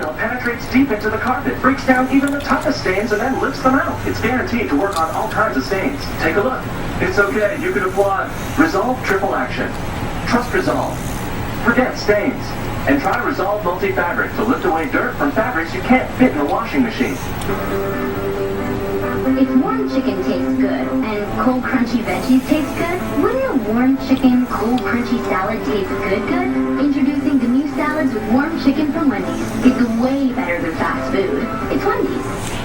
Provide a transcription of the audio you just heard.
formula penetrates deep into the carpet, breaks down even the toughest stains, and then lifts them out. It's guaranteed to work on all kinds of stains. Take a look. It's okay, you can applaud. Resolve Triple Action. Trust Resolve. Forget stains. And try Resolve Multi-Fabric to lift away dirt from fabrics you can't fit in a washing machine. If warm chicken tastes good and cold crunchy veggies taste good, wouldn't a warm chicken, cold crunchy salad taste good? Introducing the new salads with warm chicken from Wendy's. It's way better than fast food. It's Wendy's.